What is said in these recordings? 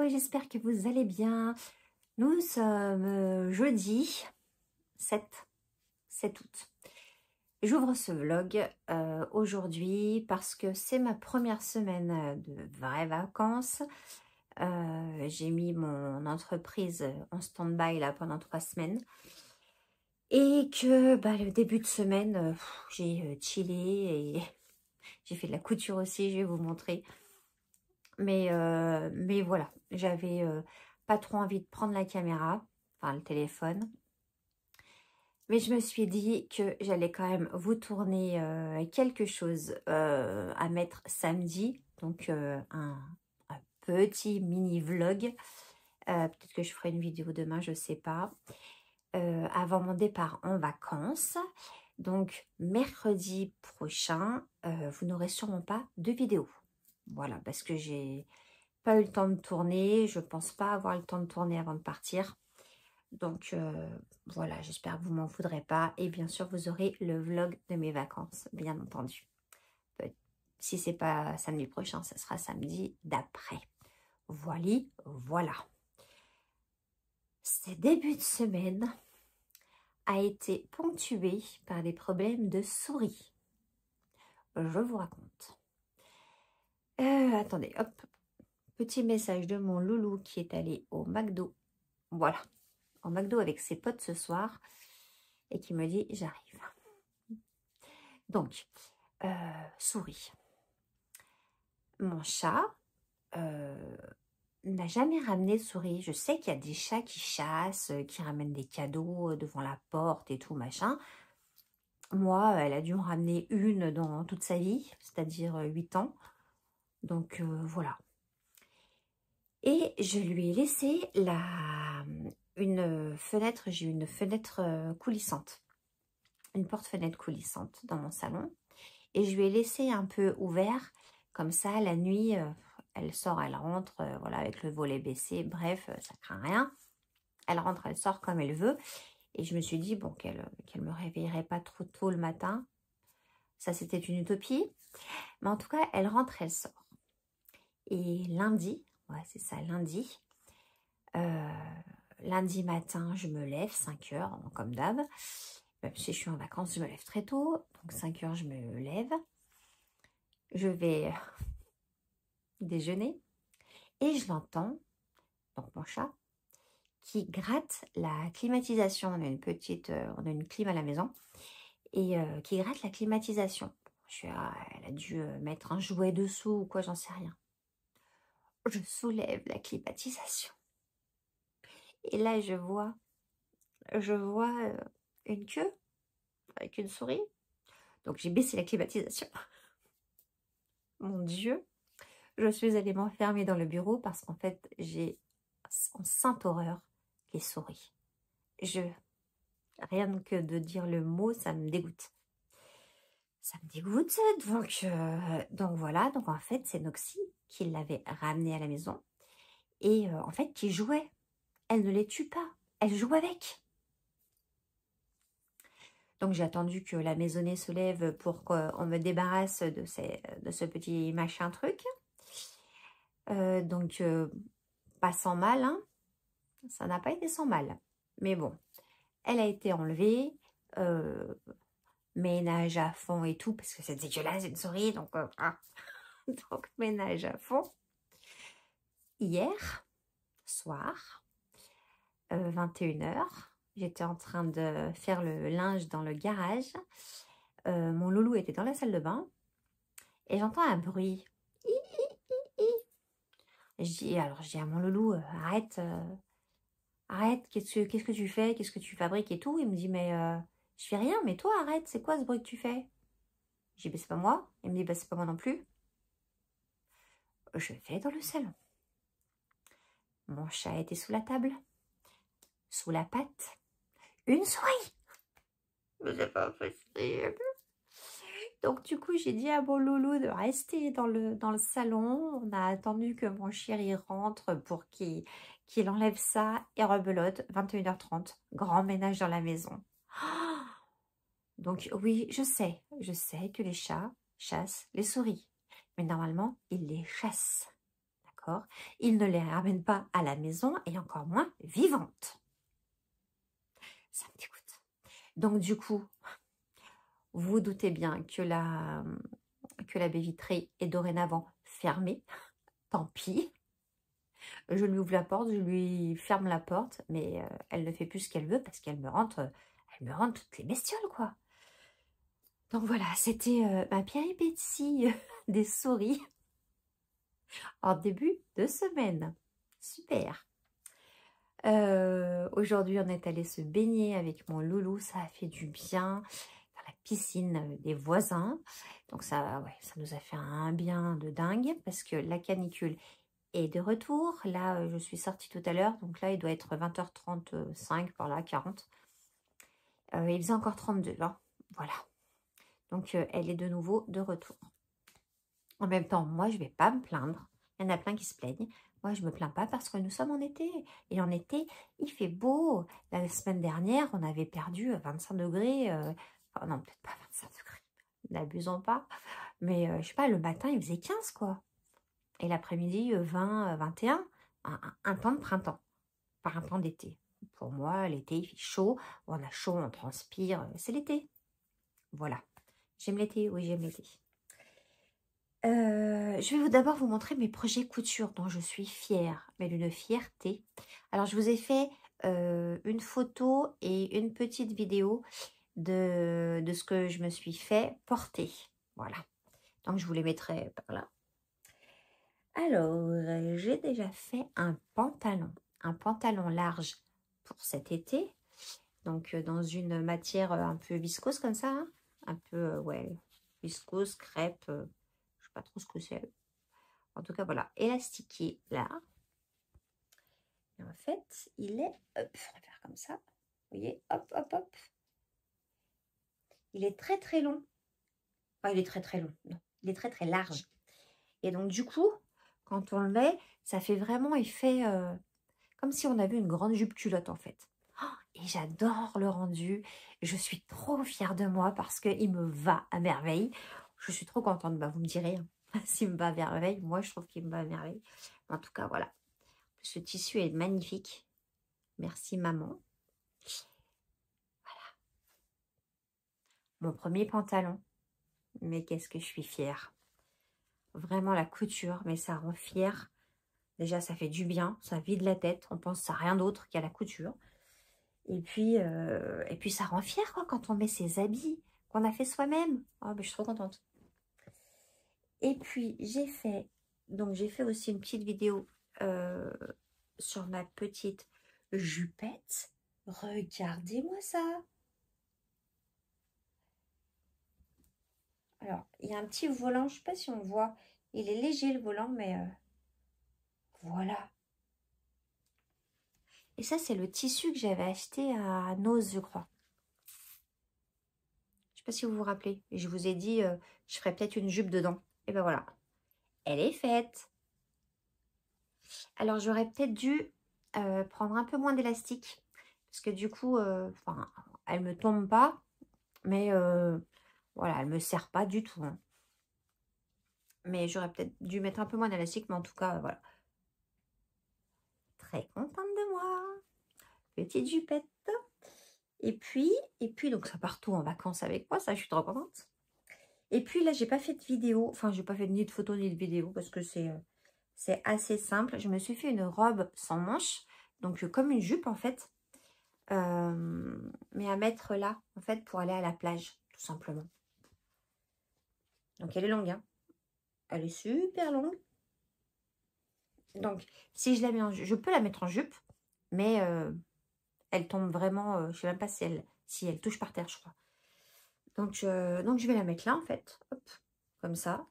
J'espère que vous allez bien. Nous sommes jeudi 7 août. J'ouvre ce vlog aujourd'hui parce que c'est ma première semaine de vraies vacances. J'ai mis mon entreprise en stand-by là pendant 3 semaines. Et que le début de semaine, j'ai chillé et j'ai fait de la couture aussi, je vais vous montrer. Mais voilà, j'avais pas trop envie de prendre la caméra, enfin le téléphone. Mais je me suis dit que j'allais quand même vous tourner quelque chose à mettre samedi. Donc un petit mini vlog. Peut-être que je ferai une vidéo demain, je sais pas. Avant mon départ en vacances. Donc mercredi prochain, vous n'aurez sûrement pas de vidéo. Voilà, parce que j'ai pas eu le temps de tourner. Je pense pas avoir le temps de tourner avant de partir. Donc voilà, j'espère que vous m'en voudrez pas. Et bien sûr, vous aurez le vlog de mes vacances, bien entendu. Si c'est pas samedi prochain, ça sera samedi d'après. Voilà. Ce début de semaine a été ponctué par des problèmes de souris. Je vous raconte. Attendez, hop. Petit message de mon loulou qui est allé au McDo. Voilà. Au McDo avec ses potes ce soir. Et qui me dit, j'arrive. Donc, souris. Mon chat n'a jamais ramené de souris. Je sais qu'il y a des chats qui chassent, qui ramènent des cadeaux devant la porte et tout, machin. Moi, elle a dû en ramener une dans toute sa vie, c'est-à-dire 8 ans. Donc, voilà. Et je lui ai laissé une fenêtre, j'ai une fenêtre coulissante. Une porte-fenêtre coulissante dans mon salon. Et je lui ai laissé un peu ouvert. Comme ça, la nuit, elle sort, elle rentre, voilà, avec le volet baissé. Bref, ça craint rien. Elle rentre, elle sort comme elle veut. Et je me suis dit, bon, qu'elle me réveillerait pas trop tôt le matin. Ça, c'était une utopie. Mais en tout cas, elle rentre, elle sort. Et lundi, ouais, c'est ça, lundi. Lundi matin, je me lève, 5 heures, comme d'hab. Même si je suis en vacances, je me lève très tôt. Donc, 5 heures, je me lève. Je vais déjeuner. Et je l'entends, donc mon chat, qui gratte la climatisation. On a on a une clim à la maison. Et qui gratte la climatisation. Elle a dû mettre un jouet dessous ou quoi, j'en sais rien. Je soulève la climatisation. Et là, je vois une queue avec une souris. Donc, j'ai baissé la climatisation. Mon Dieu, je suis allée m'enfermer dans le bureau parce qu'en fait, j'ai en sainte horreur les souris. Rien que de dire le mot, ça me dégoûte. Ça me dégoûte. Donc voilà, donc en fait, c'est Noxy qui l'avait ramené à la maison. Et en fait, qui jouait. Elle ne les tue pas. Elle joue avec. Donc j'ai attendu que la maisonnée se lève pour qu'on me débarrasse de ce petit machin truc. Pas sans mal, hein. Ça n'a pas été sans mal. Mais bon, elle a été enlevée. Ménage à fond et tout, parce que c'est dégueulasse une souris. Donc ménage à fond. Hier soir, 21h, j'étais en train de faire le linge dans le garage. Mon loulou était dans la salle de bain. Et j'entends un bruit. Je dis à mon loulou, arrête, qu'est-ce que tu fais, qu'est-ce que tu fabriques et tout. Il me dit, mais je fais rien, mais toi arrête, c'est quoi ce bruit que tu fais? Je dis, bah, c'est pas moi. Il me dit, bah, c'est pas moi non plus. Je vais dans le salon. Mon chat était sous la table, sous la patte. Une souris! Mais c'est pas possible. Donc du coup, j'ai dit à mon loulou de rester dans le salon. On a attendu que mon chéri rentre pour qu'il enlève ça et rebelote. 21h30, grand ménage dans la maison. Donc oui, je sais que les chats chassent les souris. Mais normalement, ils les chassent. D'accord? Ils ne les ramènent pas à la maison et encore moins vivantes. Ça me dégoûte. Donc du coup, vous doutez bien que la baie vitrée est dorénavant fermée. Tant pis. Je lui ouvre la porte, je lui ferme la porte, mais elle ne fait plus ce qu'elle veut parce qu'elle me rentre toutes les bestioles, quoi. Donc voilà, c'était ma péripétie des souris en début de semaine. Super. Aujourd'hui, on est allé se baigner avec mon loulou, ça a fait du bien. Dans la piscine des voisins. Donc ça, ouais, ça nous a fait un bien de dingue parce que la canicule est de retour. Là, je suis sortie tout à l'heure, donc là, il doit être 20h35 par là, 40. Il faisait encore 32, hein. Voilà. Donc, elle est de nouveau de retour. En même temps, moi, je ne vais pas me plaindre. Il y en a plein qui se plaignent. Moi, je ne me plains pas parce que nous sommes en été. Et en été, il fait beau. La semaine dernière, on avait perdu 25 degrés. Oh non, peut-être pas 25 degrés. N'abusons pas. Mais, je sais pas, le matin, il faisait 15, quoi. Et l'après-midi, 20, 21. Un temps de printemps. Pas un temps d'été. Pour moi, l'été, il fait chaud. On a chaud, on transpire. C'est l'été. Voilà. J'aime l'été. Oui, j'aime l'été. Je vais d'abord vous montrer mes projets couture dont je suis fière, mais d'une fierté. Alors, je vous ai fait une photo et une petite vidéo de ce que je me suis fait porter. Voilà. Donc, je vous les mettrai par là. Alors, j'ai déjà fait un pantalon large pour cet été. Donc, dans une matière un peu viscose comme ça, hein. Un peu, ouais, viscose, crêpe, je sais pas trop ce que c'est. En tout cas, voilà, élastiqué là. Et en fait, il est, hop, on va faire comme ça. Vous voyez, hop, hop, hop. Il est très, très long. Enfin, il est très, très long. Non, il est très, très large. Et donc, du coup, quand on le met, ça fait vraiment effet comme si on avait une grande jupe culotte, en fait. Oh, et j'adore le rendu. Je suis trop fière de moi parce qu'il me va à merveille. Je suis trop contente. Bah, vous me direz, hein, s'il me va à merveille. Moi, je trouve qu'il me va à merveille. En tout cas, voilà. Ce tissu est magnifique. Merci, maman. Voilà. Mon premier pantalon. Mais qu'est-ce que je suis fière. Vraiment la couture, mais ça rend fière. Déjà, ça fait du bien. Ça vide la tête. On pense à rien d'autre qu'à la couture. Et puis ça rend fière, quoi, quand on met ses habits qu'on a fait soi-même. Oh, ben, je suis trop contente. Et puis, j'ai fait aussi une petite vidéo sur ma petite jupette. Regardez-moi ça. Alors, il y a un petit volant, je ne sais pas si on voit. Il est léger le volant, mais voilà. Et ça, c'est le tissu que j'avais acheté à Nose, je crois. Je ne sais pas si vous vous rappelez. Et je vous ai dit, je ferais peut-être une jupe dedans. Et ben voilà. Elle est faite. Alors, j'aurais peut-être dû prendre un peu moins d'élastique. Parce que du coup, elle ne me tombe pas. Mais voilà, elle ne me sert pas du tout. Hein. Mais j'aurais peut-être dû mettre un peu moins d'élastique. Mais en tout cas, voilà. Très contente de moi. Petite jupette. Et puis, donc ça part tout en vacances avec moi. Ça, je suis trop contente. Et puis là, j'ai pas fait de vidéo. Enfin, j'ai pas fait ni de photo ni de vidéo. Parce que c'est assez simple. Je me suis fait une robe sans manches. Donc, comme une jupe, en fait. Mais à mettre là, en fait, pour aller à la plage, tout simplement. Donc, elle est longue, hein. Elle est super longue. Donc, si je la mets en jupe, je peux la mettre en jupe. Mais elle tombe vraiment, je sais même pas si elle touche par terre, je crois. Donc, je vais la mettre là, en fait. Hop, comme ça.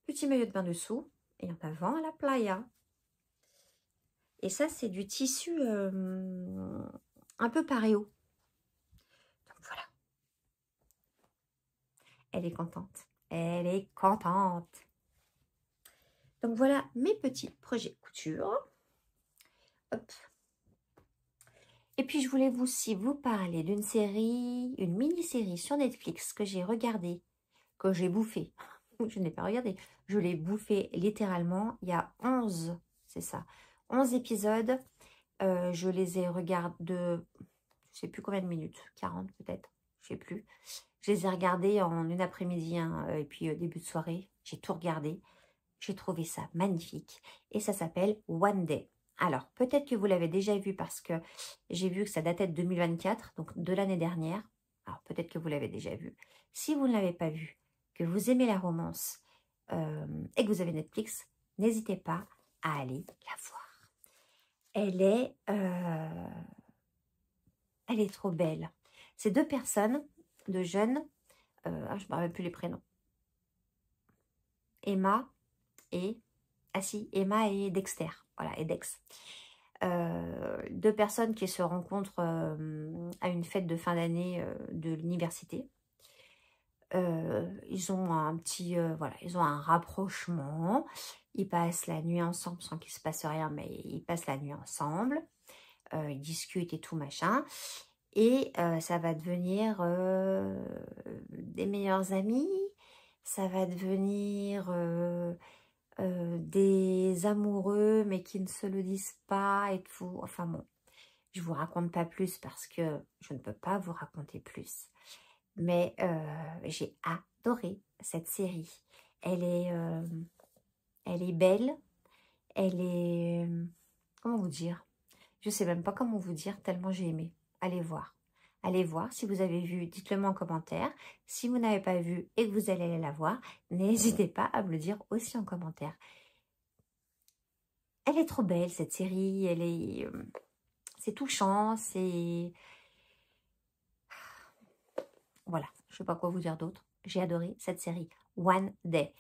Petit maillot de bain dessous. Et en avant à la playa. Et ça, c'est du tissu un peu paréo. Donc voilà. Elle est contente. Elle est contente. Donc voilà mes petits projets couture. Hop. Et puis je voulais aussi vous parler d'une série, une mini-série sur Netflix que j'ai regardée, que j'ai bouffée. Je n'ai pas regardé. Je l'ai bouffée littéralement. Il y a 11, c'est ça, 11 épisodes. Je les ai regardés de, je sais plus combien de minutes, 40 peut-être, je sais plus. Je les ai regardés en une après-midi, hein, et puis début de soirée. J'ai tout regardé. J'ai trouvé ça magnifique. Et ça s'appelle One Day. Alors, peut-être que vous l'avez déjà vu parce que j'ai vu que ça datait de 2024, donc de l'année dernière. Alors, peut-être que vous l'avez déjà vu. Si vous ne l'avez pas vu, que vous aimez la romance et que vous avez Netflix, n'hésitez pas à aller la voir. Elle est trop belle. C'est deux personnes, deux jeunes, je ne me rappelle plus les prénoms. Emma et Emma et Dexter, voilà, et Dex. Deux personnes qui se rencontrent à une fête de fin d'année de l'université. Ils ont un petit, voilà, ils ont un rapprochement. Ils passent la nuit ensemble sans qu'il se passe rien, mais ils passent la nuit ensemble. Ils discutent et tout machin. Et ça va devenir des meilleurs amis. Ça va devenir des amoureux mais qui ne se le disent pas et tout. Enfin bon, je vous raconte pas plus parce que je ne peux pas vous raconter plus. Mais j'ai adoré cette série. Elle est belle. Elle est... comment vous dire? Je sais même pas comment vous dire tellement j'ai aimé. Allez voir. Allez voir. Si vous avez vu, dites-le moi en commentaire. Si vous n'avez pas vu et que vous allez aller la voir, n'hésitez pas à me le dire aussi en commentaire. Elle est trop belle cette série. Elle est... c'est touchant. C'est... voilà. Je sais pas quoi vous dire d'autre. J'ai adoré cette série. One Day.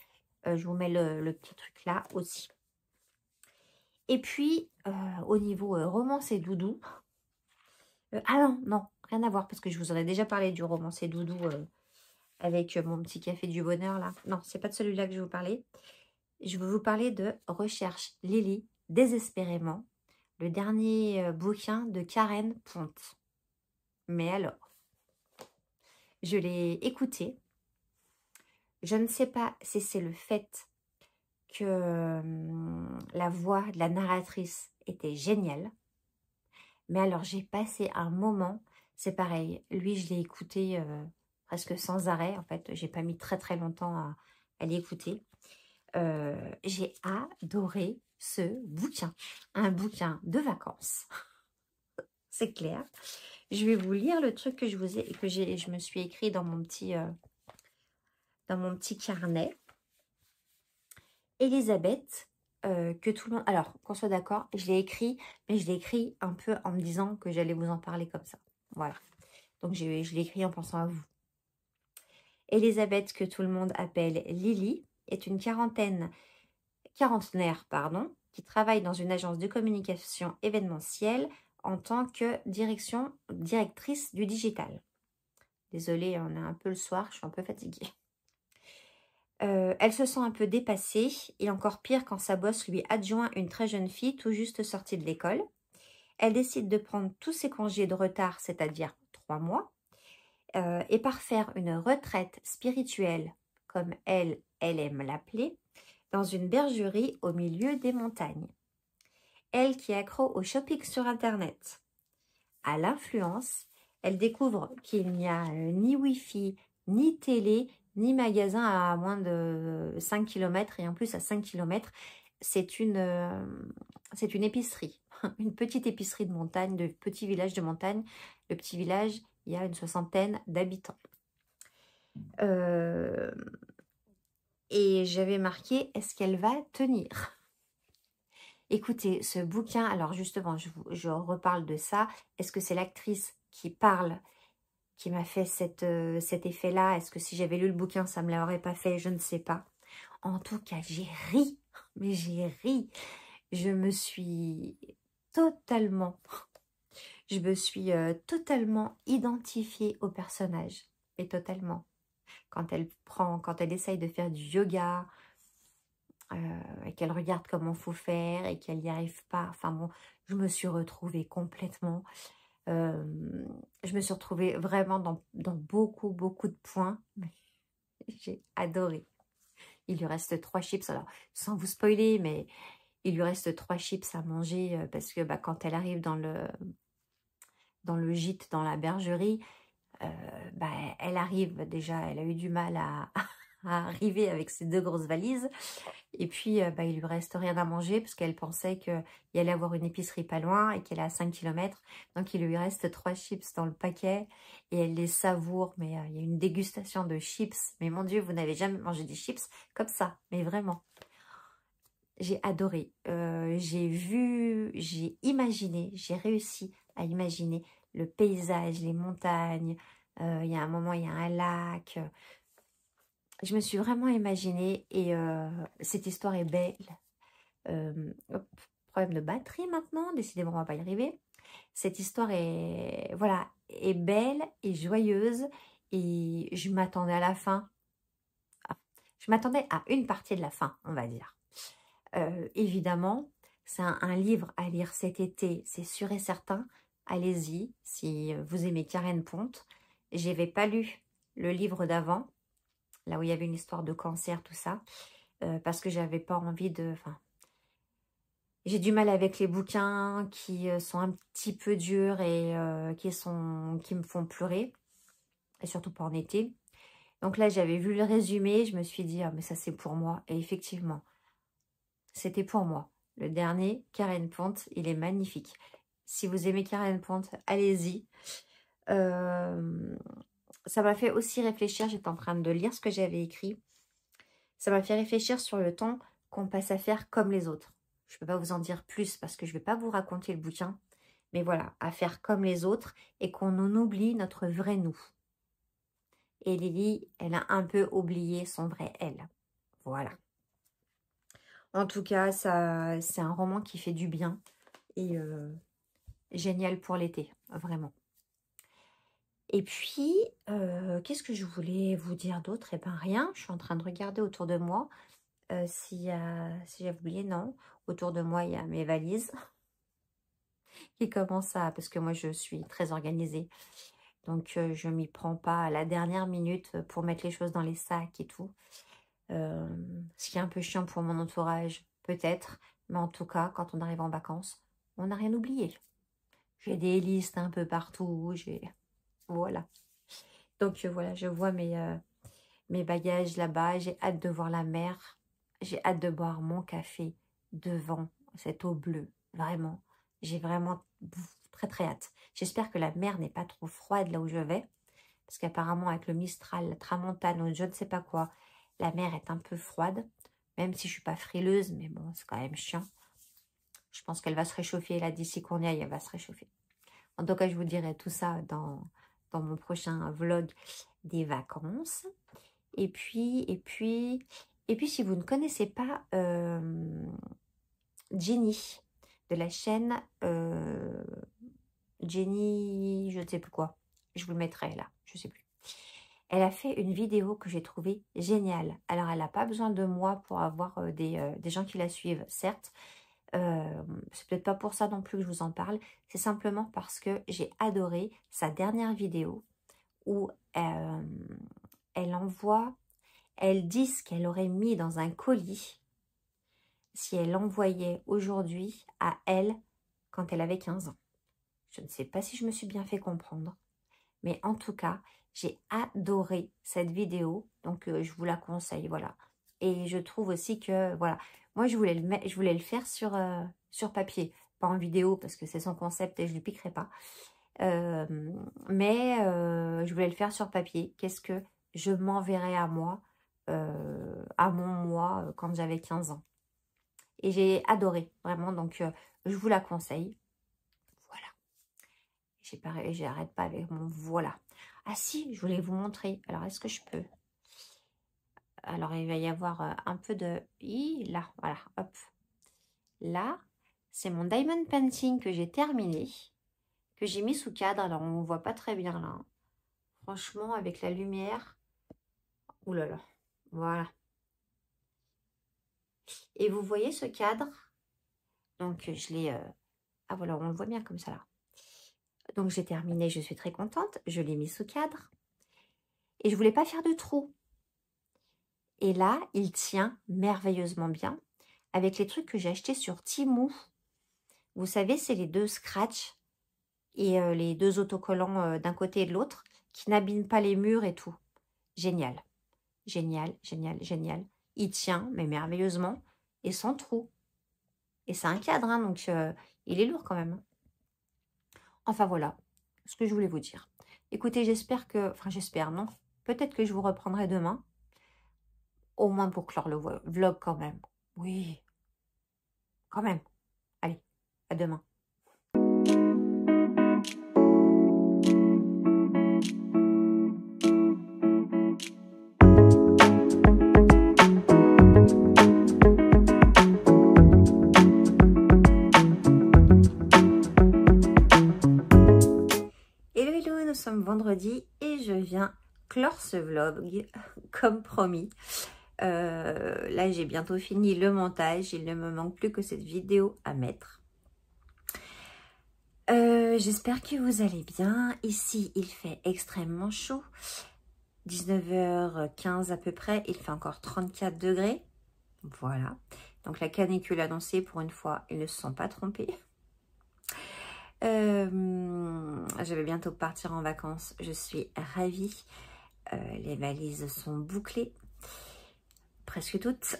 Je vous mets le petit truc là aussi. Et puis, au niveau romance et doudou... ah non, rien à voir, parce que je vous en ai déjà parlé du romancier doudou avec mon petit café du bonheur, là. Non, c'est pas de celui-là que je vais vous parler. Je vais vous parler de Recherche Lily, désespérément, le dernier bouquin de Karen Ponte. Mais alors, je l'ai écouté. Je ne sais pas si c'est le fait que la voix de la narratrice était géniale. Mais alors, j'ai passé un moment, c'est pareil, lui, je l'ai écouté presque sans arrêt, en fait, j'ai pas mis très longtemps à l'écouter. J'ai adoré ce bouquin, un bouquin de vacances, c'est clair. Je vais vous lire le truc que je me suis écrit dans mon petit carnet. Elisabeth, que tout le monde... Alors, qu'on soit d'accord, je l'ai écrit, mais je l'ai écrit un peu en me disant que j'allais vous en parler comme ça. Voilà. Donc, je l'ai écrit en pensant à vous. Elisabeth, que tout le monde appelle Lily, est une quarantenaire, qui travaille dans une agence de communication événementielle en tant que directrice du digital. Désolée, on est un peu le soir, je suis un peu fatiguée. Elle se sent un peu dépassée et encore pire quand sa boss lui adjoint une très jeune fille tout juste sortie de l'école. Elle décide de prendre tous ses congés de retard, c'est-à-dire 3 mois, et par faire une retraite spirituelle, comme elle aime l'appeler, dans une bergerie au milieu des montagnes. Elle qui est accro au shopping sur Internet. À l'influence, elle découvre qu'il n'y a ni Wi-Fi, ni télé, ni magasin à moins de 5 km. Et en plus, à 5 km, c'est une épicerie. Une petite épicerie de montagne, de petit village de montagne. Le petit village, il y a une 60aine d'habitants. Et j'avais marqué, est-ce qu'elle va tenir? Écoutez, ce bouquin, alors justement, je reparle de ça. Est-ce que c'est l'actrice qui parle qui m'a fait cet effet-là? Est-ce que si j'avais lu le bouquin, ça ne me l'aurait pas fait? Je ne sais pas. En tout cas, j'ai ri. Mais j'ai ri. Je me suis totalement, totalement identifiée au personnage. Et totalement. Quand elle essaye de faire du yoga, et qu'elle regarde comment faut faire et qu'elle n'y arrive pas. Enfin bon, je me suis retrouvée complètement. Je me suis retrouvée vraiment dans beaucoup, beaucoup de points. J'ai adoré. Il lui reste 3 chips. Alors, sans vous spoiler, mais il lui reste 3 chips à manger parce que quand elle arrive dans le gîte, dans la bergerie, elle arrive déjà, elle a eu du mal à arriver avec ses 2 grosses valises. Et puis, il lui reste rien à manger parce qu'elle pensait qu'il y allait avoir une épicerie pas loin et qu'elle est à 5 km. Donc, il lui reste 3 chips dans le paquet et elle les savoure. Mais il y a une dégustation de chips. Mais mon Dieu, vous n'avez jamais mangé des chips comme ça. Mais vraiment, j'ai adoré. J'ai imaginé, j'ai réussi à imaginer le paysage, les montagnes. Il y a un moment, il y a un lac. Je me suis vraiment imaginée et cette histoire est belle. Hop, problème de batterie maintenant, décidément on va pas y arriver. Cette histoire est, voilà, est belle et joyeuse et je m'attendais à la fin. Je m'attendais à une partie de la fin, on va dire. Évidemment, c'est un livre à lire cet été, c'est sûr et certain. Allez-y, si vous aimez Karen Ponte. Je n'avais pas lu le livre d'avant, là où il y avait une histoire de cancer, tout ça, parce que j'avais pas envie de... Enfin, j'ai du mal avec les bouquins qui sont un petit peu durs et qui me font pleurer, et surtout pas en été. Donc là, j'avais vu le résumé, je me suis dit, ah, mais ça c'est pour moi. Et effectivement, c'était pour moi. Le dernier, Karen Ponte, il est magnifique. Si vous aimez Karen Ponte, allez-y. Ça m'a fait aussi réfléchir, j'étais en train de lire ce que j'avais écrit. Ça m'a fait réfléchir sur le temps qu'on passe à faire comme les autres. Je ne peux pas vous en dire plus parce que je ne vais pas vous raconter le bouquin. Mais voilà, à faire comme les autres et qu'on en oublie notre vrai nous. Et Lily, elle a un peu oublié son vrai elle. Voilà. En tout cas, c'est un roman qui fait du bien et génial pour l'été, vraiment. Et puis, qu'est-ce que je voulais vous dire d'autre? Eh bien, rien. Je suis en train de regarder autour de moi. Si j'ai oublié, non. Autour de moi, il y a mes valises qui commencent à... Parce que moi, je suis très organisée. Donc, je ne m'y prends pas à la dernière minute pour mettre les choses dans les sacs et tout. Ce qui est un peu chiant pour mon entourage, peut-être. Mais en tout cas, quand on arrive en vacances, on n'a rien oublié. J'ai des listes un peu partout. Voilà. Donc, voilà, je vois mes bagages là-bas. J'ai hâte de voir la mer. J'ai hâte de boire mon café devant cette eau bleue. Vraiment. J'ai vraiment très très hâte. J'espère que la mer n'est pas trop froide là où je vais. Parce qu'apparemment avec le Mistral, la Tramontane ou je ne sais pas quoi, la mer est un peu froide. Même si je ne suis pas frileuse, mais bon, c'est quand même chiant. Je pense qu'elle va se réchauffer là d'ici qu'on y aille, elle va se réchauffer. En tout cas, je vous dirai tout ça dans mon prochain vlog des vacances. Et puis, si vous ne connaissez pas Jenny, de la chaîne Jenny, je ne sais plus quoi, je vous le mettrai là, je ne sais plus. Elle a fait une vidéo que j'ai trouvée géniale. Alors, elle n'a pas besoin de moi pour avoir des gens qui la suivent, certes. C'est peut-être pas pour ça non plus que je vous en parle. C'est simplement parce que j'ai adoré sa dernière vidéo où elle dit ce qu'elle aurait mis dans un colis si elle l'envoyait aujourd'hui à elle quand elle avait 15 ans. Je ne sais pas si je me suis bien fait comprendre, mais en tout cas, j'ai adoré cette vidéo, donc je vous la conseille, voilà. Et je trouve aussi que, voilà, moi je voulais le faire sur papier, pas en vidéo parce que c'est son concept et je ne lui piquerai pas. Mais je voulais le faire sur papier. Qu'est-ce que je m'enverrais à moi, à mon moi, quand j'avais 15 ans. Et j'ai adoré, vraiment, donc je vous la conseille. Voilà. J'arrête pas avec mon voilà. Ah si, je voulais vous montrer. Alors, est-ce que je peux? Alors, il va y avoir un peu de... Là, voilà, hop. Là, c'est mon Diamond Painting que j'ai terminé, que j'ai mis sous cadre. Alors, on ne voit pas très bien là. Franchement, avec la lumière. Ouh là là, voilà. Et vous voyez ce cadre? Donc, je l'ai... Ah voilà, on le voit bien comme ça là. Donc, j'ai terminé, je suis très contente. Je l'ai mis sous cadre. Et je voulais pas faire de trou. Et là, il tient merveilleusement bien. Avec les trucs que j'ai achetés sur Temu. Vous savez, c'est les 2 scratch et les 2 autocollants d'un côté et de l'autre qui n'abîment pas les murs et tout. Génial. Génial, génial, génial. Il tient, mais merveilleusement, et sans trou. Et c'est un cadre, hein, donc il est lourd quand même. Enfin voilà, ce que je voulais vous dire. Écoutez, j'espère que... Enfin, j'espère, non. Peut-être que je vous reprendrai demain. Au moins pour clore le vlog quand même. Oui, quand même. Allez, à demain. Nous sommes vendredi et je viens clore ce vlog comme promis. Là j'ai bientôt fini le montage, il ne me manque plus que cette vidéo à mettre. J'espère que vous allez bien. Ici il fait extrêmement chaud, 19h15 à peu près, il fait encore 34 degrés. Voilà, donc la canicule annoncée, pour une fois ils ne se sont pas trompés. Je vais bientôt partir en vacances, je suis ravie. Les valises sont bouclées, presque toutes.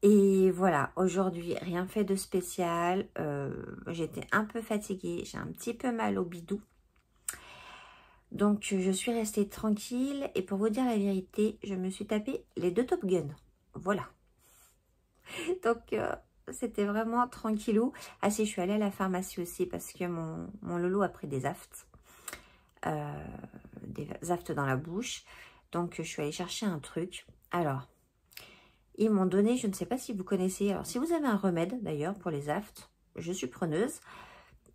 Et voilà, aujourd'hui rien fait de spécial. J'étais un peu fatiguée, j'ai un petit peu mal au bidou, donc je suis restée tranquille. Et pour vous dire la vérité, je me suis tapé les 2 Top Gun, voilà. Donc c'était vraiment tranquillou. Ah si, je suis allée à la pharmacie aussi parce que mon Lolo a pris des aftes. Des aftes dans la bouche. Donc je suis allée chercher un truc. Alors, ils m'ont donné, je ne sais pas si vous connaissez, alors si vous avez un remède d'ailleurs pour les aftes, je suis preneuse.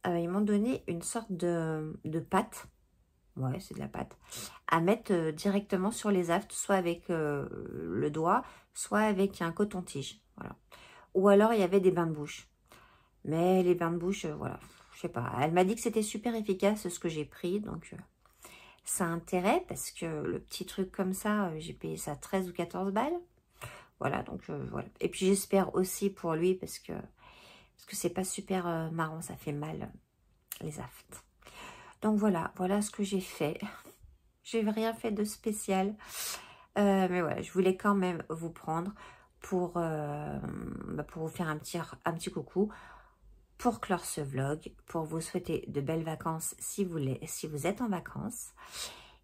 Ils m'ont donné une sorte de pâte. Ouais, c'est de la pâte. À mettre directement sur les aftes, soit avec le doigt, soit avec un coton-tige. Voilà. Ou alors, il y avait des bains de bouche. Mais les bains de bouche, voilà, je sais pas. Elle m'a dit que c'était super efficace, ce que j'ai pris. Donc, ça a intérêt parce que le petit truc comme ça, j'ai payé ça 13 ou 14 balles. Voilà, donc voilà. Et puis, j'espère aussi pour lui parce que c'est pas super marrant. Ça fait mal, les aftes. Donc, voilà ce que j'ai fait. J'ai rien fait de spécial. Mais voilà, je voulais quand même vous prendre pour vous faire un petit coucou, pour clore ce vlog, pour vous souhaiter de belles vacances si vous êtes en vacances.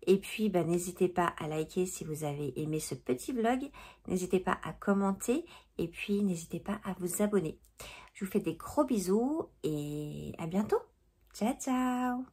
Et puis, n'hésitez pas à liker si vous avez aimé ce petit vlog. N'hésitez pas à commenter et puis n'hésitez pas à vous abonner. Je vous fais des gros bisous et à bientôt. Ciao, ciao!